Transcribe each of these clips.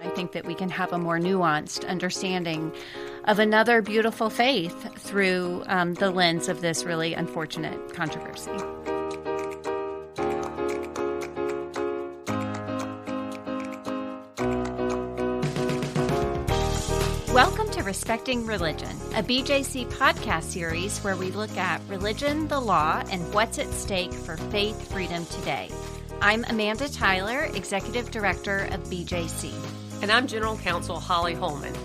I think that we can have a more nuanced understanding of another beautiful faith through the lens of this really unfortunate controversy. Welcome to Respecting Religion, a BJC podcast series where we look at religion, the law, and what's at stake for faith freedom today. I'm Amanda Tyler, Executive Director of BJC. And I'm General Counsel Holly Holman.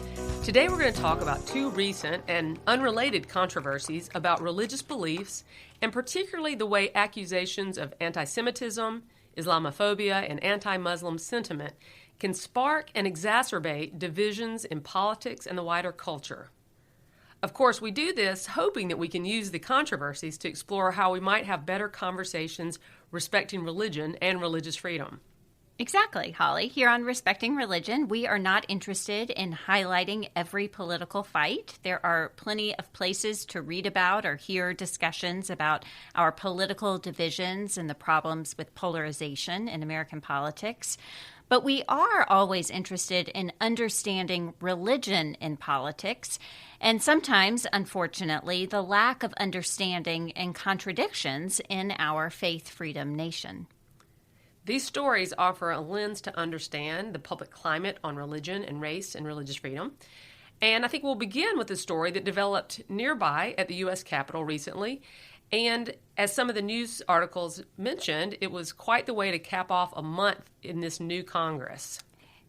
Today we're going to talk about two recent and unrelated controversies about religious beliefs, and particularly the way accusations of antisemitism, Islamophobia, and anti-Muslim sentiment can spark and exacerbate divisions in politics and the wider culture. Of course, we do this hoping that we can use the controversies to explore how we might have better conversations respecting religion and religious freedom. Exactly, Holly. Here on Respecting Religion, we are not interested in highlighting every political fight. There are plenty of places to read about or hear discussions about our political divisions and the problems with polarization in American politics. But we are always interested in understanding religion in politics, and sometimes, unfortunately, the lack of understanding and contradictions in our faith freedom nation. These stories offer a lens to understand the public climate on religion and race and religious freedom. And I think we'll begin with a story that developed nearby at the U.S. Capitol recently. And as some of the news articles mentioned, it was quite the way to cap off a month in this new Congress.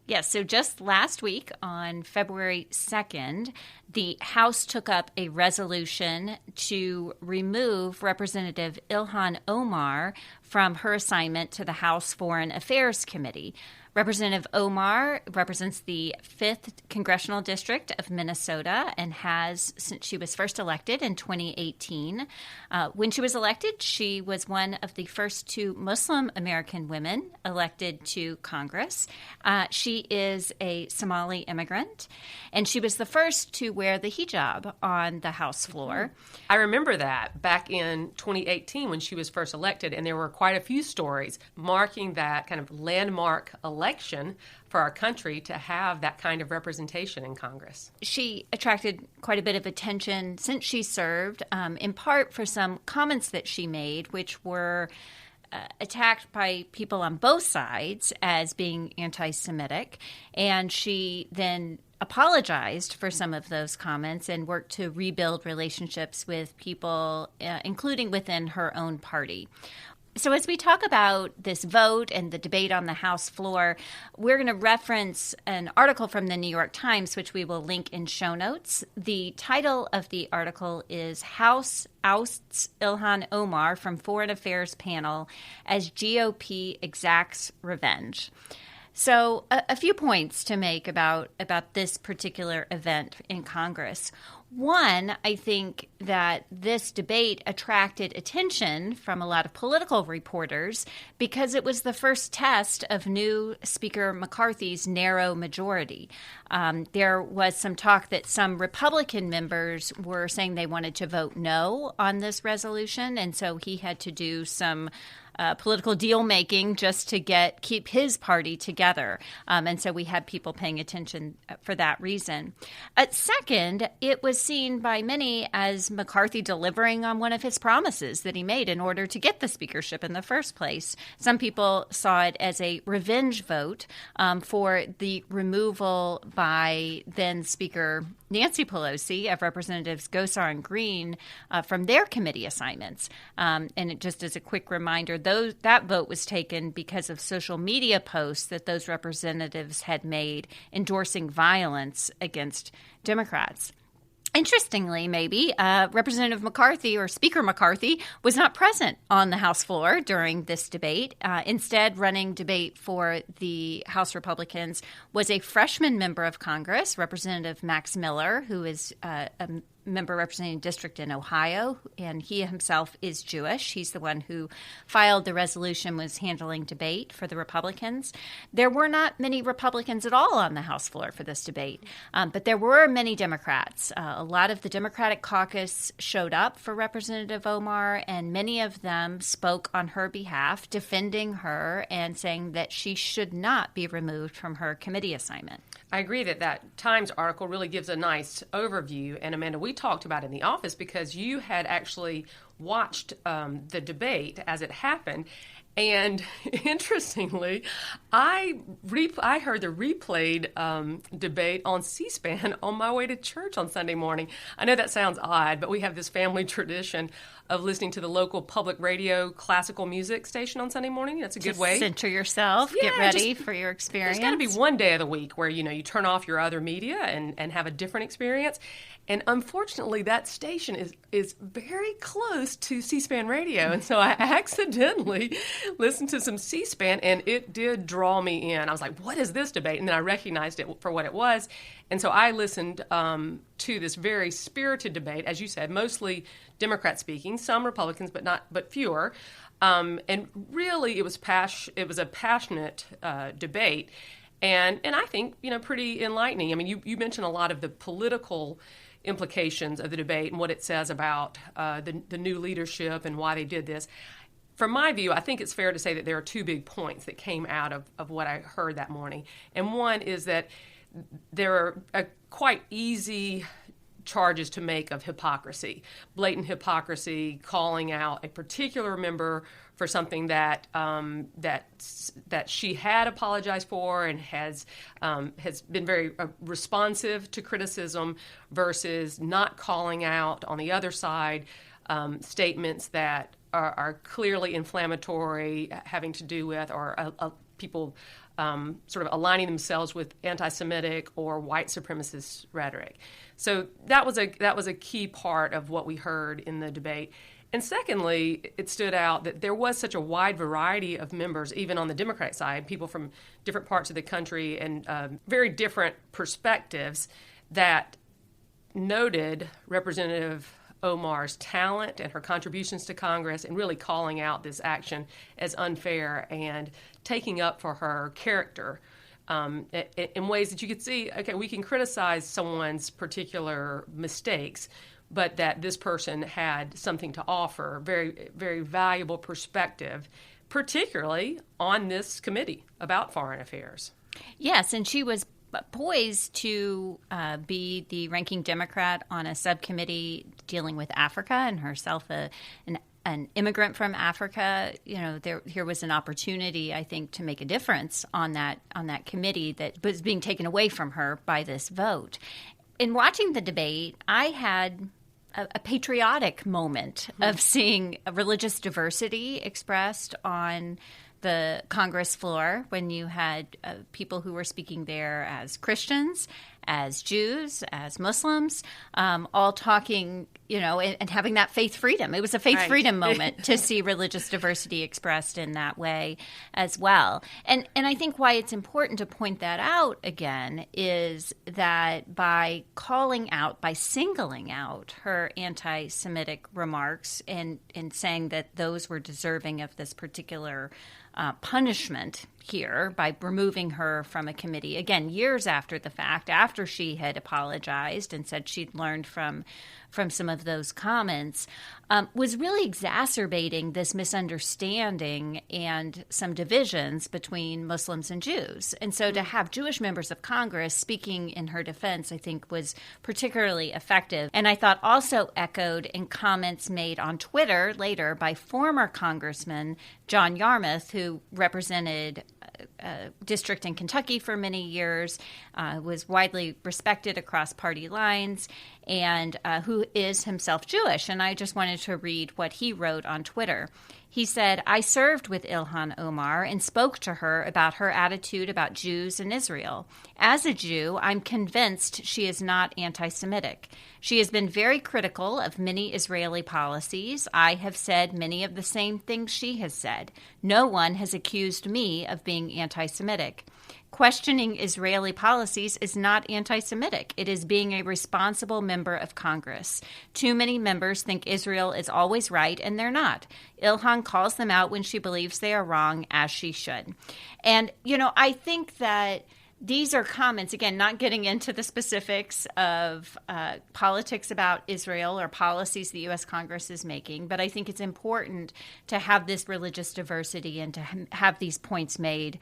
Yes, so just last week on February 2nd, the House took up a resolution to remove Representative Ilhan Omar from her assignment to the House Foreign Affairs Committee. Representative Omar represents the 5th Congressional District of Minnesota and has since she was first elected in 2018. When she was elected, she was one of the first two Muslim American women elected to Congress. She is a Somali immigrant, and she was the first to wear the hijab on the House floor. I remember that back in 2018 when she was first elected, and there were quite a few stories marking that kind of landmark election for our country to have that kind of representation in Congress. She attracted quite a bit of attention since she served, in part for some comments that she made, which were attacked by people on both sides as being anti-Semitic. And she then apologized for some of those comments and worked to rebuild relationships with people, including within her own party. So as we talk about this vote and the debate on the House floor, we're going to reference an article from the New York Times, which we will link in show notes. The title of the article is House Ousts Ilhan Omar from Foreign Affairs Panel as GOP Exacts Revenge. So a few points to make about this particular event in Congress. One, I think that this debate attracted attention from a lot of political reporters because it was the first test of new Speaker McCarthy's narrow majority. There was some talk that some Republican members were saying they wanted to vote no on this resolution, and so he had to do some political deal making just to keep his party together. And so we had people paying attention for that reason. Second, it was seen by many as McCarthy delivering on one of his promises that he made in order to get the speakership in the first place. Some people saw it as a revenge vote for the removal by then Speaker Nancy Pelosi of Representatives Gosar and Green from their committee assignments. And it, just as a quick reminder, that vote was taken because of social media posts that those representatives had made endorsing violence against Democrats. Interestingly, maybe, Representative McCarthy or Speaker McCarthy was not present on the House floor during this debate. Instead, running debate for the House Republicans was a freshman member of Congress, Representative Max Miller, who is a member representing a district in Ohio, and he himself is Jewish. He's the one who filed the resolution, was handling debate for the Republicans. There were not many Republicans at all on the House floor for this debate, but there were many Democrats. A lot of the Democratic caucus showed up for Representative Omar, and many of them spoke on her behalf, defending her and saying that she should not be removed from her committee assignment. I agree that Times article really gives a nice overview. And Amanda, we talked about it in the office because you had actually watched the debate as it happened. And interestingly, I heard the replayed debate on C-SPAN on my way to church on Sunday morning. I know that sounds odd, but we have this family tradition of listening to the local public radio classical music station on Sunday morning. That's a good way. Center yourself, get ready for your experience. There's got to be one day of the week where, you turn off your other media and have a different experience. And unfortunately, that station is very close to C-SPAN radio. And so I accidentally listened to some C-SPAN, and it did draw me in. I was like, what is this debate? And then I recognized it for what it was. And so I listened to this very spirited debate, as you said, mostly Democrat speaking, some Republicans, but fewer. And really, it was a passionate debate, and I think pretty enlightening. I mean, you mentioned a lot of the political implications of the debate and what it says about the new leadership and why they did this. From my view, I think it's fair to say that there are two big points that came out of what I heard that morning. And one is that there are quite easy charges to make of hypocrisy, blatant hypocrisy, calling out a particular member for something that she had apologized for and has been very responsive to criticism, versus not calling out on the other side statements that are clearly inflammatory, having to do with or people sort of aligning themselves with anti-Semitic or white supremacist rhetoric. So that was a key part of what we heard in the debate. And secondly, it stood out that there was such a wide variety of members, even on the Democratic side, people from different parts of the country and very different perspectives, that noted Representative Omar's talent and her contributions to Congress, and really calling out this action as unfair and taking up for her character in ways that you could see, okay, we can criticize someone's particular mistakes, but that this person had something to offer, very, very valuable perspective, particularly on this committee about foreign affairs. Yes, and she was poised to be the ranking Democrat on a subcommittee dealing with Africa, and herself an immigrant from Africa. Here was an opportunity, I think, to make a difference on that committee that was being taken away from her by this vote. In watching the debate, I had a patriotic moment of seeing a religious diversity expressed on the Congress floor, when you had people who were speaking there as Christians, as Jews, as Muslims, all talking, and having that faith freedom. It was a faith freedom moment to see religious diversity expressed in that way as well. And I think why it's important to point that out again is that by singling out her anti-Semitic remarks and saying that those were deserving of this particular punishment here, by removing her from a committee, again, years after the fact, after she had apologized and said she'd learned from some of those comments, was really exacerbating this misunderstanding and some divisions between Muslims and Jews. And so to have Jewish members of Congress speaking in her defense, I think, was particularly effective. And I thought also echoed in comments made on Twitter later by former Congressman John Yarmuth, who represented a district in Kentucky for many years, was widely respected across party lines, and who is himself Jewish. And I just wanted to read what he wrote on Twitter. He said, "I served with Ilhan Omar and spoke to her about her attitude about Jews and Israel. As a Jew, I'm convinced she is not anti-Semitic. She has been very critical of many Israeli policies. I have said many of the same things she has said. No one has accused me of being anti-Semitic. Questioning Israeli policies is not anti-Semitic. It is being a responsible member of Congress. Too many members think Israel is always right, and they're not. Ilhan calls them out when she believes they are wrong, as she should. And, I think that these are comments, again, not getting into the specifics of politics about Israel or policies the U.S. Congress is making, but I think it's important to have this religious diversity and to have these points made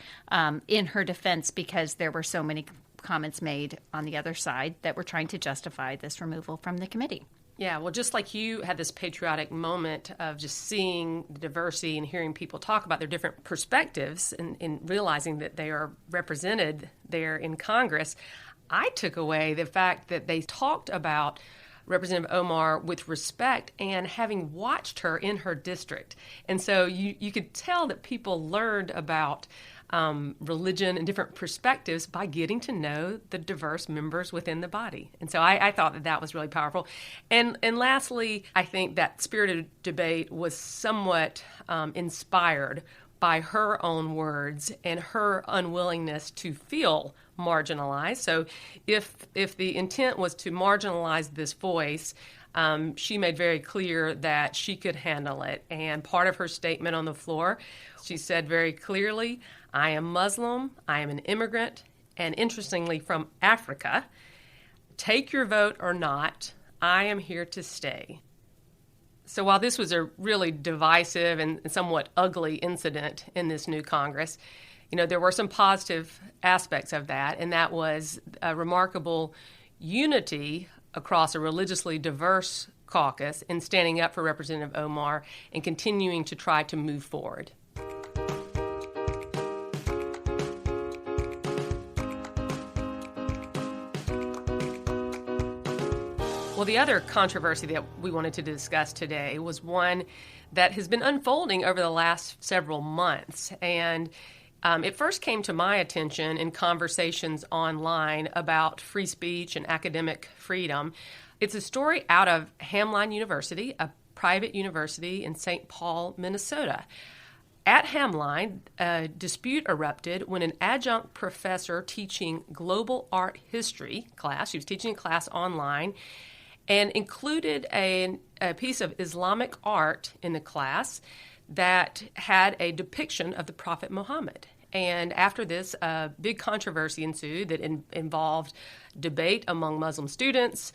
in her defense, because there were so many comments made on the other side that were trying to justify this removal from the committee. Yeah, well, just like you had this patriotic moment of just seeing the diversity and hearing people talk about their different perspectives and realizing that they are represented there in Congress, I took away the fact that they talked about Representative Omar with respect and having watched her in her district. And so you could tell that people learned about religion and different perspectives by getting to know the diverse members within the body. And so I thought that was really powerful. And lastly, I think that spirited debate was somewhat inspired by her own words and her unwillingness to feel marginalized. So if the intent was to marginalize this voice, she made very clear that she could handle it. And part of her statement on the floor, she said very clearly, "I am Muslim, I am an immigrant, and interestingly from Africa. Take your vote or not, I am here to stay." So while this was a really divisive and somewhat ugly incident in this new Congress, there were some positive aspects of that, and that was a remarkable unity across a religiously diverse caucus in standing up for Representative Omar and continuing to try to move forward. Well, the other controversy that we wanted to discuss today was one that has been unfolding over the last several months. And it first came to my attention in conversations online about free speech and academic freedom. It's a story out of Hamline University, a private university in St. Paul, Minnesota. At Hamline, a dispute erupted when an adjunct professor teaching global art history class, she was teaching a class online, and included a piece of Islamic art in the class that had a depiction of the Prophet Muhammad. And after this, a big controversy ensued that involved debate among Muslim students,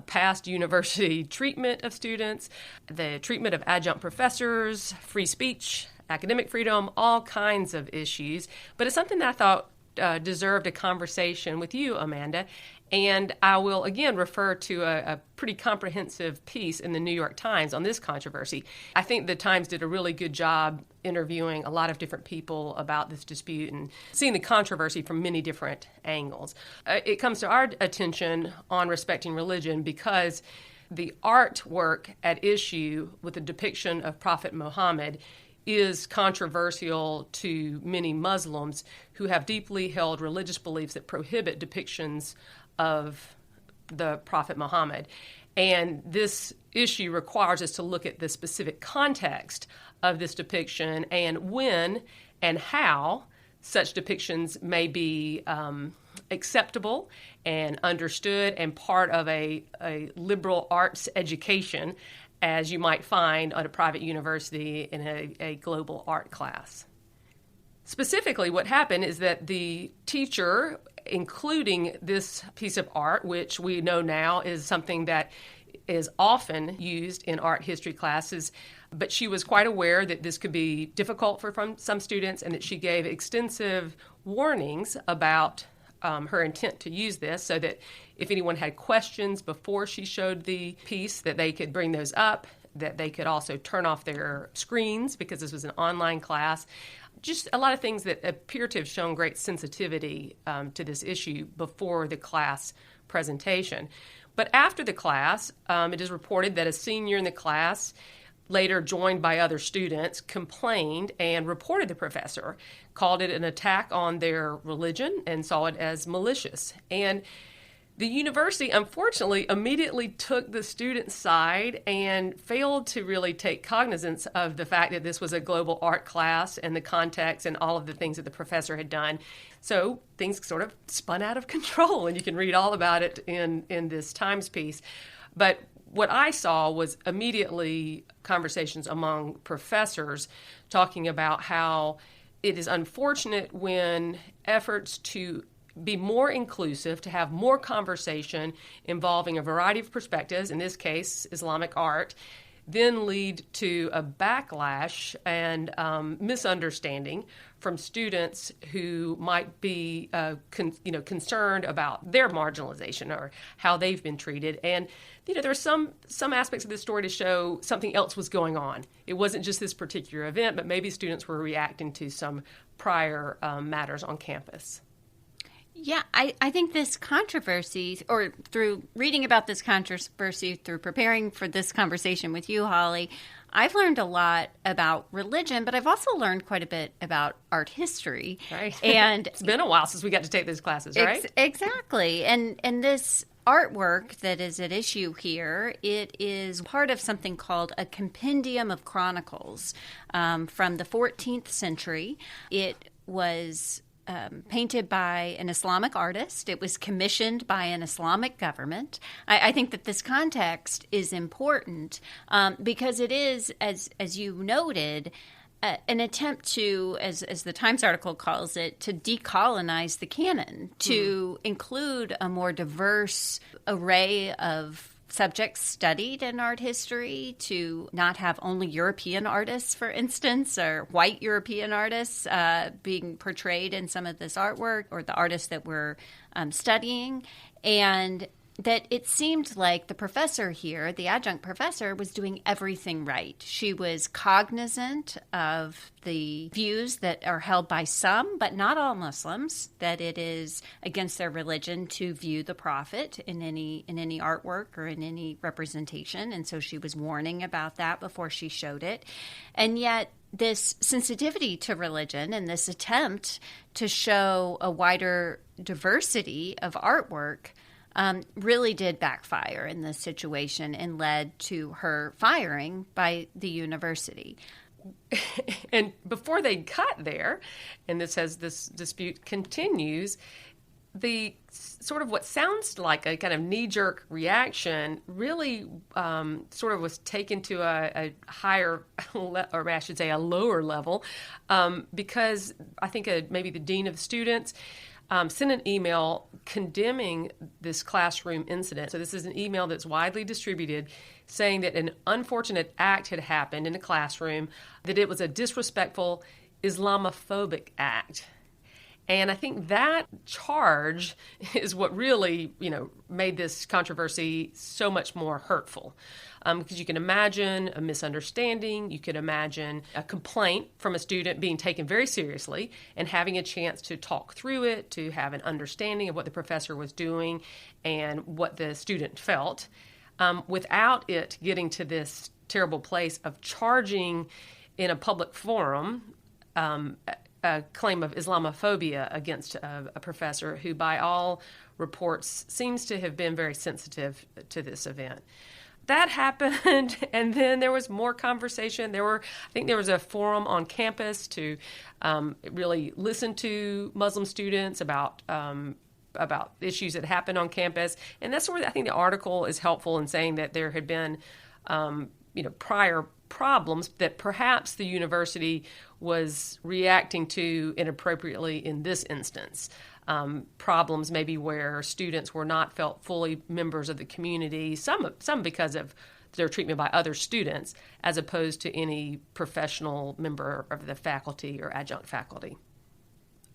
past university treatment of students, the treatment of adjunct professors, free speech, academic freedom, all kinds of issues. But it's something that I thought deserved a conversation with you, Amanda. And I will, again, refer to a pretty comprehensive piece in the New York Times on this controversy. I think the Times did a really good job interviewing a lot of different people about this dispute and seeing the controversy from many different angles. It comes to our attention on Respecting Religion because the artwork at issue with the depiction of Prophet Muhammad is controversial to many Muslims who have deeply held religious beliefs that prohibit depictions of the Prophet Muhammad. And this issue requires us to look at the specific context of this depiction and when and how such depictions may be acceptable and understood and part of a liberal arts education, as you might find at a private university in a global art class. Specifically, what happened is that the teacher, including this piece of art, which we know now is something that is often used in art history classes, but she was quite aware that this could be difficult for some students and that she gave extensive warnings about her intent to use this so that if anyone had questions before she showed the piece, that they could bring those up, that they could also turn off their screens because this was an online class. Just a lot of things that appear to have shown great sensitivity to this issue before the class presentation. But after the class, it is reported that a senior in the class, later joined by other students, complained and reported the professor, called it an attack on their religion, and saw it as malicious. And The university, unfortunately, immediately took the student's side and failed to really take cognizance of the fact that this was a global art class and the context and all of the things that the professor had done. So things sort of spun out of control, and you can read all about it in this Times piece. But what I saw was immediately conversations among professors talking about how it is unfortunate when efforts to be more inclusive, to have more conversation involving a variety of perspectives, in this case, Islamic art, then lead to a backlash and misunderstanding from students who might be concerned about their marginalization or how they've been treated. And there's some aspects of this story to show something else was going on. It wasn't just this particular event, but maybe students were reacting to some prior matters on campus. Yeah, I think this controversy, or through reading about this controversy, through preparing for this conversation with you, Holly, I've learned a lot about religion, but I've also learned quite a bit about art history. Right. And it's been a while since we got to take those classes, right? Exactly. And this artwork that is at issue here, it is part of something called a compendium of chronicles from the 14th century. It was painted by an Islamic artist. It was commissioned by an Islamic government. I think that this context is important because it is, as you noted, an attempt to, as the Times article calls it, to decolonize the canon, to include a more diverse array of subjects studied in art history, to not have only European artists, for instance, or white European artists being portrayed in some of this artwork, or the artists that we're studying. And that it seemed like the professor here, the adjunct professor, was doing everything right. She was cognizant of the views that are held by some, but not all Muslims, that it is against their religion to view the prophet in any artwork or in any representation. And so she was warning about that before she showed it. And yet this sensitivity to religion and this attempt to show a wider diversity of artwork really did backfire in this situation and led to her firing by the university. And before they got there, and this dispute continues, the sort of what sounds like a kind of knee-jerk reaction really sort of was taken to a higher, or I should say a lower level, because I think maybe the dean of students sent an email condemning this classroom incident. So this is an email that's widely distributed saying that an unfortunate act had happened in a classroom, that it was a disrespectful Islamophobic act. And I think that charge is what really, made this controversy so much more hurtful. Because you can imagine a misunderstanding, you could imagine a complaint from a student being taken very seriously and having a chance to talk through it, to have an understanding of what the professor was doing and what the student felt, without it getting to this terrible place of charging in a public forum a claim of Islamophobia against a professor who, by all reports, seems to have been very sensitive to this event. That happened, and then there was more conversation. I think there was a forum on campus to really listen to Muslim students about issues that happened on campus, and that's where I think the article is helpful in saying that there had been prior problems that perhaps the university was reacting to inappropriately in this instance. Problems maybe where students were not felt fully members of the community, some because of their treatment by other students, as opposed to any professional member of the faculty or adjunct faculty.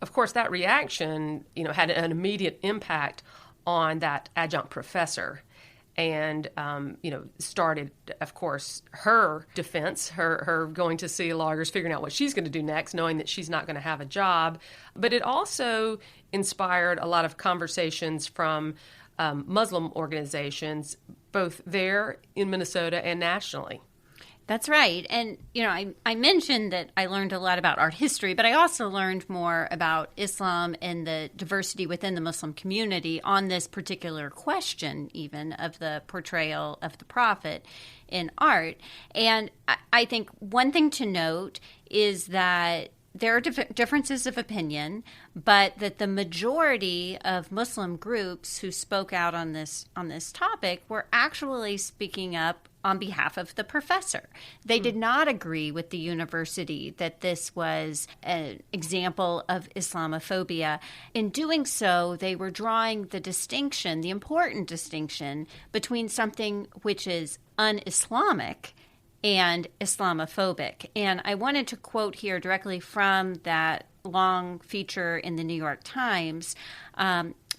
Of course, that reaction, had an immediate impact on that adjunct professor. And, started, of course, her defense, her going to see lawyers, figuring out what she's going to do next, knowing that she's not going to have a job. But it also inspired a lot of conversations from Muslim organizations, both there in Minnesota and nationally. That's right. And, I mentioned that I learned a lot about art history, but I also learned more about Islam and the diversity within the Muslim community on this particular question, even of the portrayal of the Prophet in art. And I think one thing to note is that there are differences of opinion, but that the majority of Muslim groups who spoke out on this topic were actually speaking up on behalf of the professor. They did not agree with the university that this was an example of Islamophobia. In doing so, they were drawing the important distinction between something which is un-Islamic and Islamophobic. And I wanted to quote here directly from that long feature in the New York Times.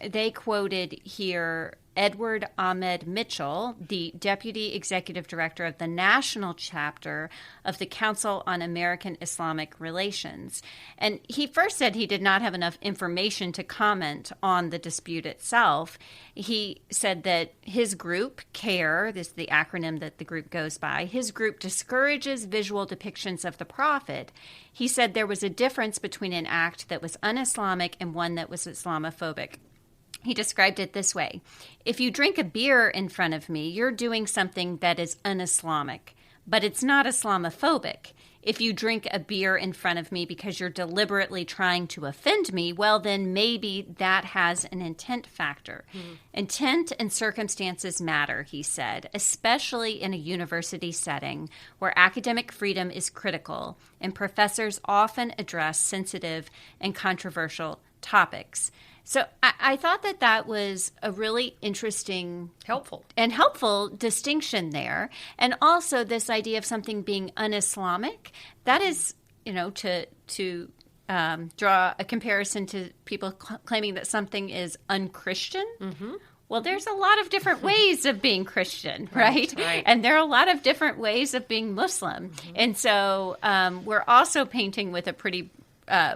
They quoted here Edward Ahmed Mitchell, the Deputy Executive Director of the National Chapter of the Council on American Islamic Relations. And he first said he did not have enough information to comment on the dispute itself. He said that his group, CARE, this is the acronym that the group goes by, his group discourages visual depictions of the Prophet. He said there was a difference between an act that was un-Islamic and one that was Islamophobic. He described it this way: if you drink a beer in front of me, you're doing something that is un-Islamic, but it's not Islamophobic. If you drink a beer in front of me because you're deliberately trying to offend me, well, then maybe that has an intent factor. Intent and circumstances matter, he said, especially in a university setting where academic freedom is critical and professors often address sensitive and controversial topics. So I thought that was a really interesting, helpful distinction there. And also this idea of something being un-Islamic, that is, to draw a comparison to people claiming that something is un-Christian. Mm-hmm. Well, there's a lot of different ways of being Christian, right? And there are a lot of different ways of being Muslim. Mm-hmm. And so we're also painting with a pretty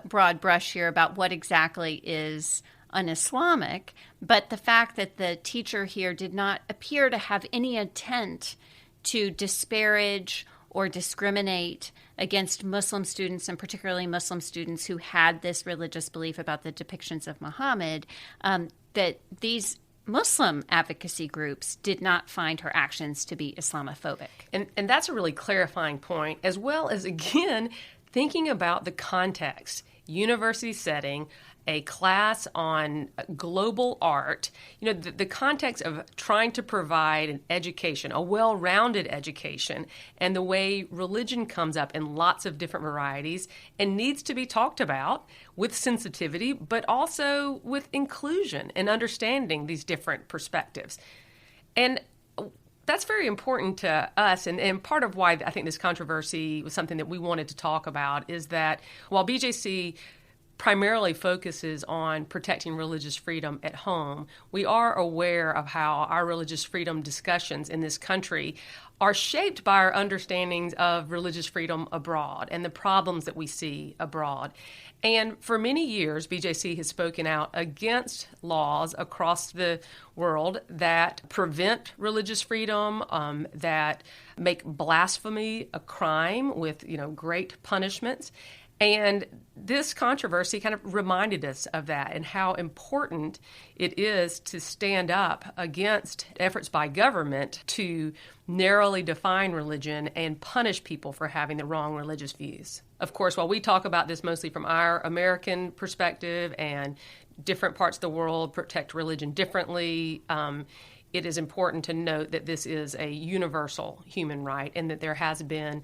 broad brush here about what exactly is un-Islamic, but the fact that the teacher here did not appear to have any intent to disparage or discriminate against Muslim students, and particularly Muslim students who had this religious belief about the depictions of Muhammad, that these Muslim advocacy groups did not find her actions to be Islamophobic. And that's a really clarifying point, as well as, again, thinking about the context, university setting, a class on global art, the context of trying to provide an education, a well-rounded education, and the way religion comes up in lots of different varieties and needs to be talked about with sensitivity, but also with inclusion and understanding these different perspectives. And that's very important to us, and part of why I think this controversy was something that we wanted to talk about is that while BJC primarily focuses on protecting religious freedom at home, we are aware of how our religious freedom discussions in this country are shaped by our understandings of religious freedom abroad and the problems that we see abroad. And for many years, BJC has spoken out against laws across the world that prevent religious freedom, that make blasphemy a crime with, great punishments. And this controversy kind of reminded us of that and how important it is to stand up against efforts by government to narrowly define religion and punish people for having the wrong religious views. Of course, while we talk about this mostly from our American perspective and different parts of the world protect religion differently, it is important to note that this is a universal human right and that there has been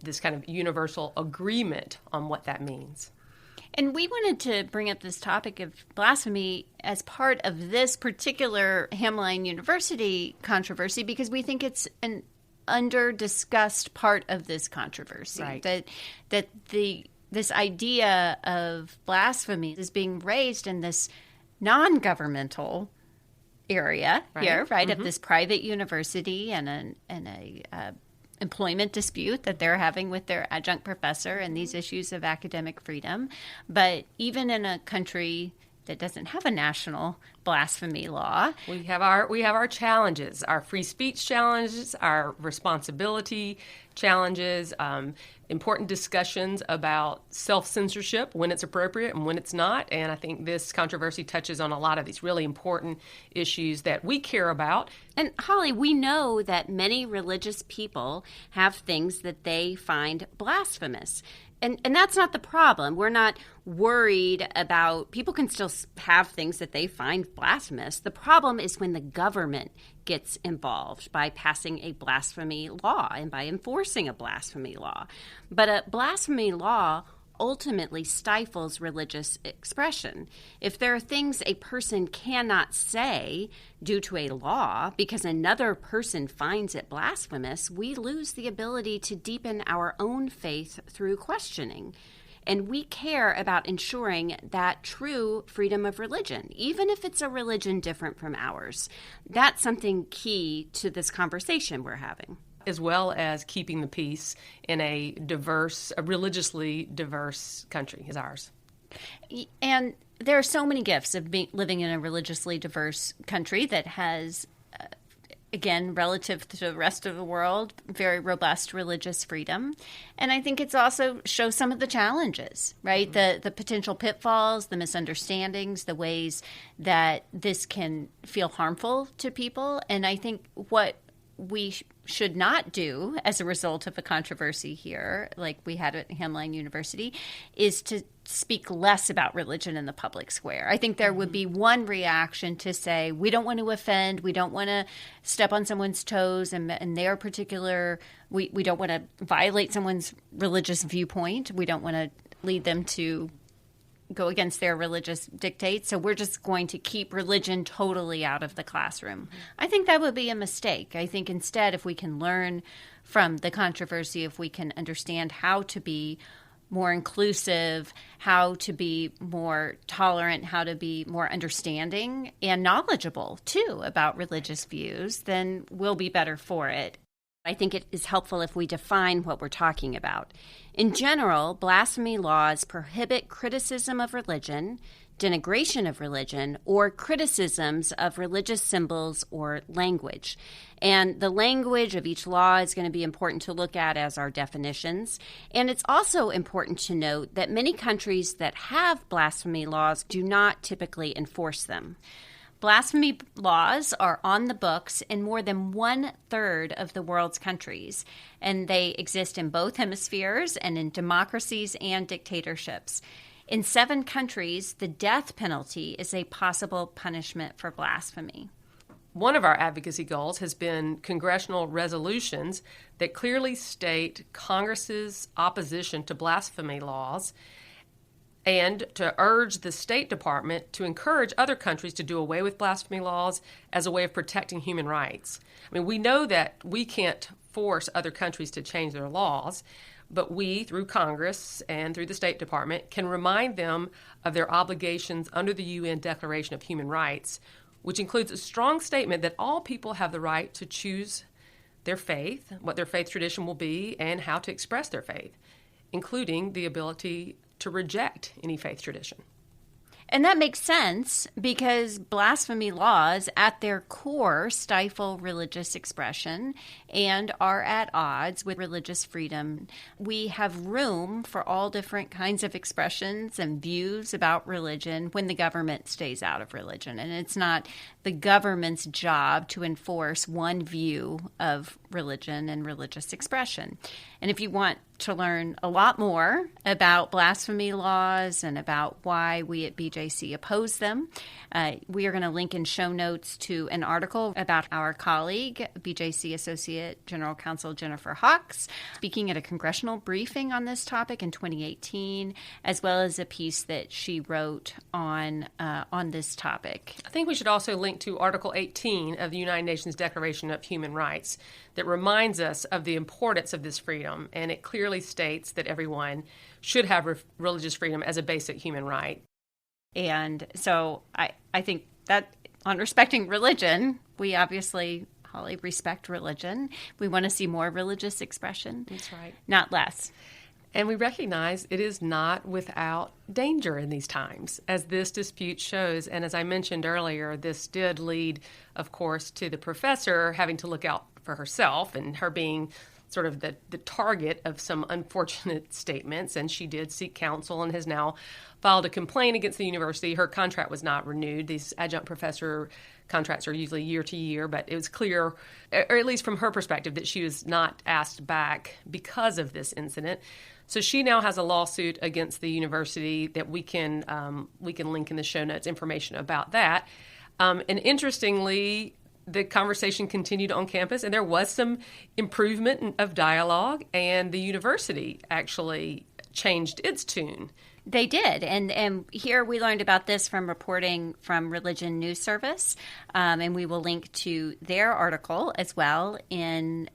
this kind of universal agreement on what that means. And we wanted to bring up this topic of blasphemy as part of this particular Hamline University controversy because we think it's an under-discussed part of this controversy. Right. That this idea of blasphemy is being raised in this non-governmental area here, right, of this private university and a employment dispute that they're having with their adjunct professor and these issues of academic freedom. But even in a country that doesn't have a national blasphemy law. We have our challenges, our free speech challenges, our responsibility challenges, important discussions about self-censorship when it's appropriate and when it's not. And I think this controversy touches on a lot of these really important issues that we care about. And Holly, we know that many religious people have things that they find blasphemous. And that's not the problem. We're not worried about, people can still have things that they find blasphemous. The problem is when the government gets involved by passing a blasphemy law and by enforcing a blasphemy law. But a blasphemy law ultimately stifles religious expression. If there are things a person cannot say due to a law because another person finds it blasphemous, we lose the ability to deepen our own faith through questioning. And we care about ensuring that true freedom of religion, even if it's a religion different from ours. That's something key to this conversation we're having. As well as keeping the peace in a religiously diverse country as ours. And there are so many gifts of living in a religiously diverse country that has, again, relative to the rest of the world, very robust religious freedom. And I think it's also shows some of the challenges, right? Mm-hmm. The potential pitfalls, the misunderstandings, the ways that this can feel harmful to people. And I think what we should not do as a result of a controversy here, like we had at Hamline University, is to speak less about religion in the public square. I think there would be one reaction to say, we don't want to offend, we don't want to step on someone's toes and their particular, we don't want to violate someone's religious viewpoint. We don't want to lead them to go against their religious dictates, so we're just going to keep religion totally out of the classroom. Mm-hmm. I think that would be a mistake. I think instead, if we can learn from the controversy, if we can understand how to be more inclusive, how to be more tolerant, how to be more understanding and knowledgeable, too, about religious views, then we'll be better for it. I think it is helpful if we define what we're talking about. In general, blasphemy laws prohibit criticism of religion, denigration of religion, or criticisms of religious symbols or language. And the language of each law is going to be important to look at as our definitions. And it's also important to note that many countries that have blasphemy laws do not typically enforce them. Blasphemy laws are on the books in more than 1/3 of the world's countries, and they exist in both hemispheres and in democracies and dictatorships. In 7 countries, the death penalty is a possible punishment for blasphemy. One of our advocacy goals has been congressional resolutions that clearly state Congress's opposition to blasphemy laws and to urge the State Department to encourage other countries to do away with blasphemy laws as a way of protecting human rights. I mean, we know that we can't force other countries to change their laws, but we, through Congress and through the State Department, can remind them of their obligations under the UN Declaration of Human Rights, which includes a strong statement that all people have the right to choose their faith, what their faith tradition will be, and how to express their faith, including the ability to reject any faith tradition. And that makes sense because blasphemy laws at their core stifle religious expression and are at odds with religious freedom. We have room for all different kinds of expressions and views about religion when the government stays out of religion. And it's not the government's job to enforce one view of religion and religious expression. And if you want to learn a lot more about blasphemy laws and about why we at BJC oppose them, we are going to link in show notes to an article about our colleague, BJC Associate General Counsel Jennifer Hawks, speaking at a congressional briefing on this topic in 2018, as well as a piece that she wrote on this topic. I think we should also link to Article 18 of the United Nations Declaration of Human Rights that reminds us of the importance of this freedom, and it clearly states that everyone should have religious freedom as a basic human right. And so I think that on respecting religion, we obviously, Holly, respect religion. We want to see more religious expression. That's right. Not less. And we recognize it is not without danger in these times, as this dispute shows. And as I mentioned earlier, this did lead, of course, to the professor having to look out for herself and her being sort of the target of some unfortunate statements. And she did seek counsel and has now filed a complaint against the university. Her contract was not renewed. These adjunct professor contracts are usually year to year, but it was clear, or at least from her perspective, that she was not asked back because of this incident. So she now has a lawsuit against the university that we can link in the show notes information about that. And interestingly, the conversation continued on campus, and there was some improvement of dialogue, and the university actually changed its tune. They did. And here we learned about this from reporting from Religion News Service. And we will link to their article as well in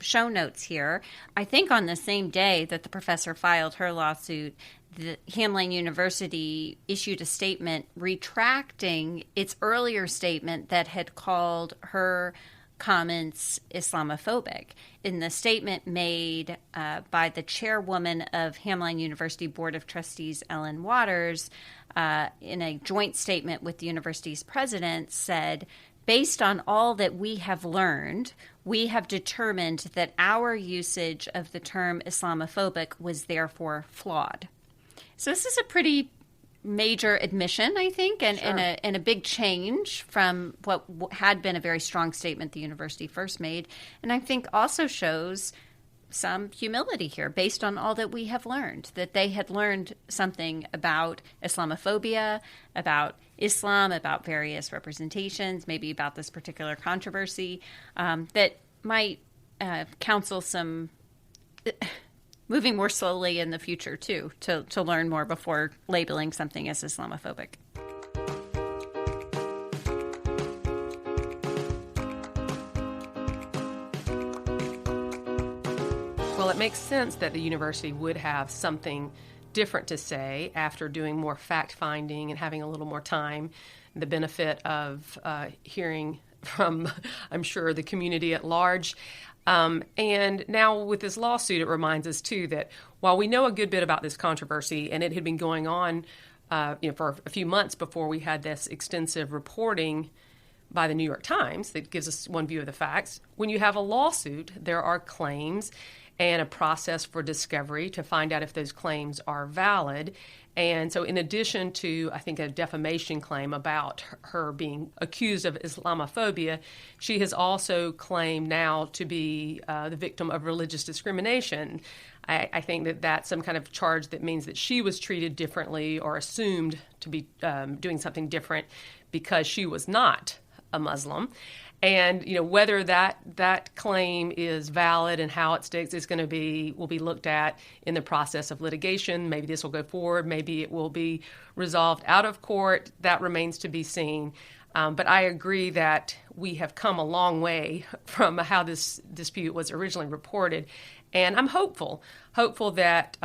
show notes here. I think on the same day that the professor filed her lawsuit, the Hamline University issued a statement retracting its earlier statement that had called her comments Islamophobic. In the statement made by the chairwoman of Hamline University Board of Trustees, Ellen Waters, in a joint statement with the university's president, said, "Based on all that we have learned, we have determined that our usage of the term Islamophobic was therefore flawed." So this is a pretty major admission, I think, and a big change from what had been a very strong statement the university first made. And I think also shows some humility here based on all that we have learned, that they had learned something about Islamophobia, about Islam, about various representations, maybe about this particular controversy, that might counsel some moving more slowly in the future, too, to learn more before labeling something as Islamophobic. Well, it makes sense that the university would have something different to say after doing more fact-finding and having a little more time, the benefit of hearing from, I'm sure, the community at large. And now with this lawsuit, it reminds us, too, that while we know a good bit about this controversy, and it had been going on for a few months before we had this extensive reporting by the New York Times that gives us one view of the facts, when you have a lawsuit, there are claims and a process for discovery to find out if those claims are valid. And so in addition to, I think, a defamation claim about her being accused of Islamophobia, she has also claimed now to be the victim of religious discrimination. I think that that's some kind of charge that means that she was treated differently or assumed to be doing something different because she was not a Muslim. And whether that claim is valid and how it sticks will be looked at in the process of litigation. Maybe this will go forward. Maybe it will be resolved out of court. That remains to be seen. But I agree that we have come a long way from how this dispute was originally reported, and I'm hopeful that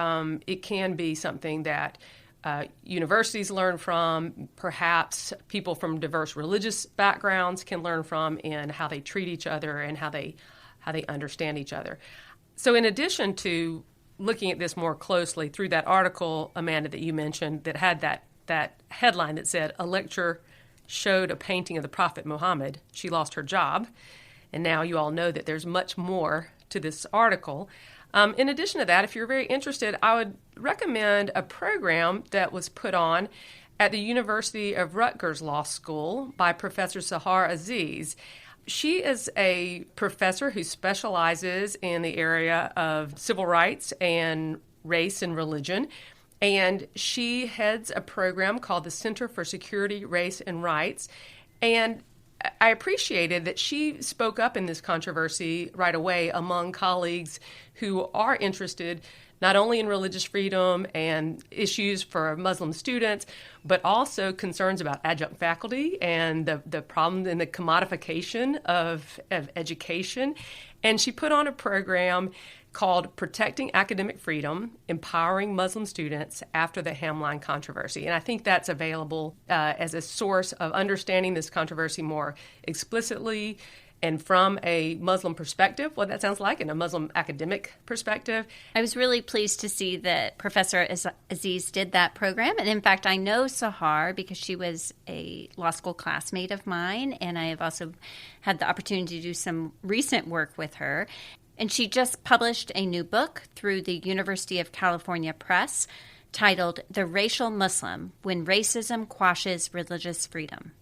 it can be something that universities learn from, perhaps people from diverse religious backgrounds can learn from in how they treat each other and how they understand each other. So in addition to looking at this more closely through that article, Amanda, that you mentioned that had that headline that said, "A lecturer showed a painting of the Prophet Muhammad. She lost her job." And now you all know that there's much more to this article. In addition to that, if you're very interested, I would recommend a program that was put on at the University of Rutgers Law School by Professor Sahar Aziz. She is a professor who specializes in the area of civil rights and race and religion, and she heads a program called the Center for Security, Race, and Rights. And I appreciated that she spoke up in this controversy right away among colleagues who are interested not only in religious freedom and issues for Muslim students, but also concerns about adjunct faculty and the problem in the commodification of education. And she put on a program called Protecting Academic Freedom, Empowering Muslim Students After the Hamline Controversy. And I think that's available as a source of understanding this controversy more explicitly And from a Muslim perspective, what that sounds like, and a Muslim academic perspective. I was really pleased to see that Professor Aziz did that program. And in fact, I know Sahar because she was a law school classmate of mine, and I have also had the opportunity to do some recent work with her. And she just published a new book through the University of California Press titled The Racial Muslim, When Racism Quashes Religious Freedom.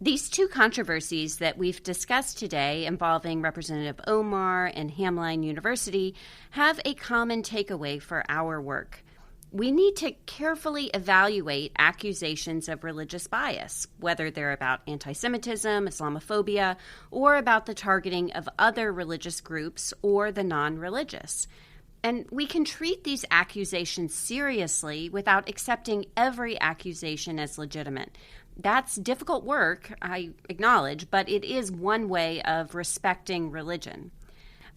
These two controversies that we've discussed today involving Representative Omar and Hamline University have a common takeaway for our work. We need to carefully evaluate accusations of religious bias, whether they're about antisemitism, Islamophobia, or about the targeting of other religious groups or the non-religious. And we can treat these accusations seriously without accepting every accusation as legitimate. That's difficult work, I acknowledge, but it is one way of respecting religion.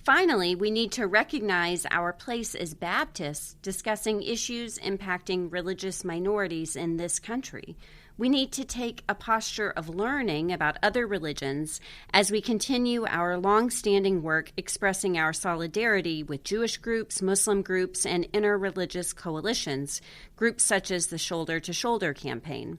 Finally, we need to recognize our place as Baptists discussing issues impacting religious minorities in this country. We need to take a posture of learning about other religions as we continue our long-standing work expressing our solidarity with Jewish groups, Muslim groups, and interreligious coalitions, groups such as the Shoulder to Shoulder campaign.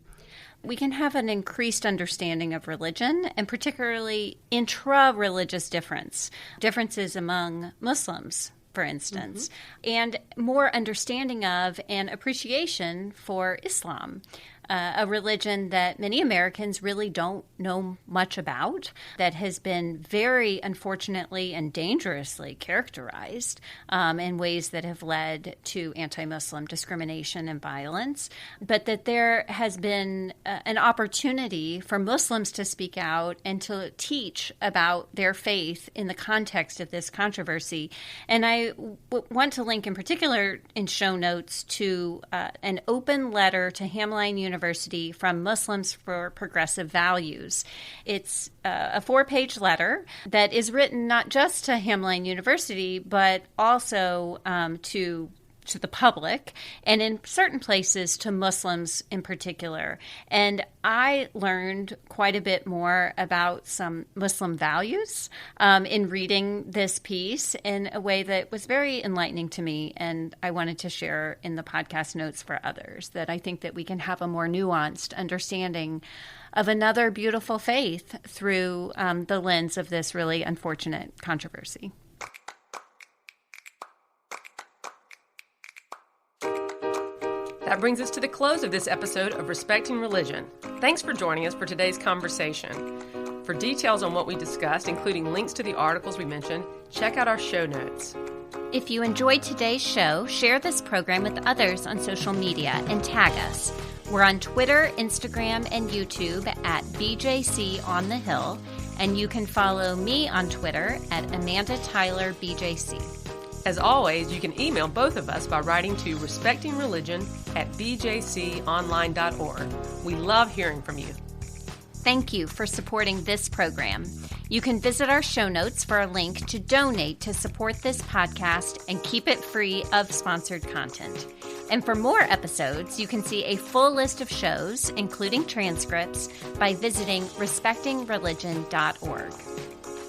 We can have an increased understanding of religion, and particularly intra-religious differences among Muslims, for instance, and more understanding of and appreciation for Islam, a religion that many Americans really don't know much about, that has been very unfortunately and dangerously characterized in ways that have led to anti-Muslim discrimination and violence, but that there has been an opportunity for Muslims to speak out and to teach about their faith in the context of this controversy. And I want to link in particular in show notes to an open letter to Hamline University from Muslims for Progressive Values. It's a 4-page letter that is written not just to Hamline University, but also to the public, and in certain places to Muslims in particular. And I learned quite a bit more about some Muslim values in reading this piece in a way that was very enlightening to me, and I wanted to share in the podcast notes for others, that I think that we can have a more nuanced understanding of another beautiful faith through the lens of this really unfortunate controversy. That brings us to the close of this episode of Respecting Religion. Thanks for joining us for today's conversation. For details on what we discussed, including links to the articles we mentioned, check out our show notes. If you enjoyed today's show, share this program with others on social media and tag us. We're on Twitter, Instagram, and YouTube at BJC on the Hill, and you can follow me on Twitter at Amanda Tyler BJC. As always, you can email both of us by writing to respectingreligion@bjconline.org. We love hearing from you. Thank you for supporting this program. You can visit our show notes for a link to donate to support this podcast and keep it free of sponsored content. And for more episodes, you can see a full list of shows, including transcripts, by visiting respectingreligion.org.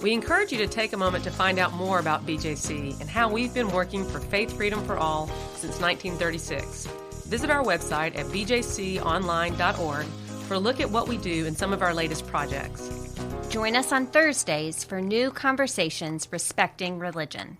We encourage you to take a moment to find out more about BJC and how we've been working for faith freedom for all since 1936. Visit our website at bjconline.org for a look at what we do in some of our latest projects. Join us on Thursdays for new conversations respecting religion.